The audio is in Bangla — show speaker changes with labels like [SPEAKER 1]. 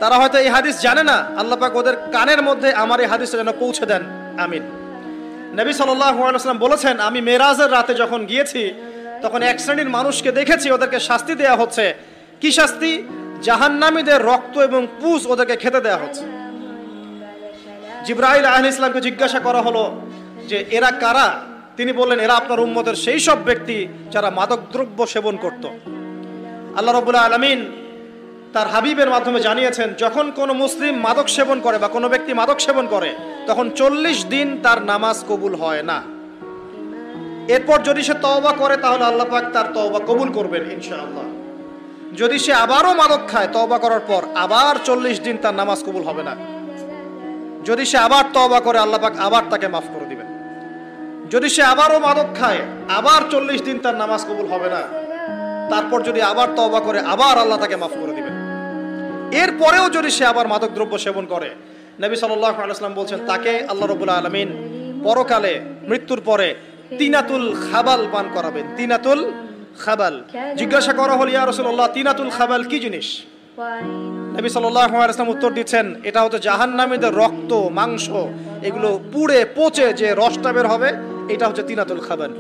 [SPEAKER 1] তারা হয়তো এই হাদিস জানে না, আল্লাহ পাক ওদের কানের মধ্যে আমার এই হাদিসটা যেন পৌঁছে দেন, আমিন। নবী সাল্লাল্লাহু আলাইহি ওয়াসাল্লাম বলেছেন, আমি মেরাজের রাতে যখন গিয়েছি তখন এক শ্রেণীর মানুষকে দেখেছি, ওদেরকে শাস্তি দেয়া হচ্ছে। কি শাস্তি? জাহান্নামীদের রক্ত এবং পুঁজ ওদেরকে খেতে দেয়া হচ্ছে। জিবরাইল আলাইহিস সালামকে জিজ্ঞাসা করা হলো যে এরা কারা? তিনি বললেন, এরা আপনার উম্মতের সেই সব ব্যক্তি যারা মাদকদ্রব্য সেবন করত। আল্লাহ রাব্বুল আলামিন তার হাবিবের মাধ্যমে জানিয়েছেন, যখন কোনো মুসলিম মাদক সেবন করে বা কোনো ব্যক্তি মাদক সেবন করে তখন 40 দিন তার নামাজ কবুল হয় না। এরপর যদি সে তওবা করে তাহলে আল্লাহ পাক তার তওবা কবুল করবেন ইনশাআল্লাহ। যদি সে আবারও মাদক খায় তওবা করার পর, আবার 40 দিন তার নামাজ কবুল হবে না। যদি সে আবার তওবা করে আল্লাহ পাক আবার তাকে মাফ করে দিবেন। যদি সে আবারও মাদক খায় আবার 40 দিন তার নামাজ কবুল হবে না। তারপর যদি আবার তওবা করে আবার আল্লাহ তাকে মাফ করে দিবেন। এরপরেও যদি সে আবার মাদক দ্রব্য সেবন করে, নবী সাল্লাল্লাহু আলাইহি ওয়াসাল্লাম বলছেন তাকে আল্লাহ রাব্বুল আলামিন পরকালে মৃত্যুর পরে তিনাতুল খাবাল পান করাবেন। তিনাতুল খাবাল। জিজ্ঞাসা করা হলো, ইয়া রাসূলুল্লাহ, তিনাতুল খাবাল কি জিনিস? নবী সাল্লাল্লাহু আলাইহি ওয়াসাল্লাম উত্তর দিচ্ছেন, এটা হচ্ছে জাহান্নামীদের রক্ত, মাংস, এগুলো পুড়ে পচে যে রসটা বের হবে, এটা হচ্ছে তিনাতুল খাবাল।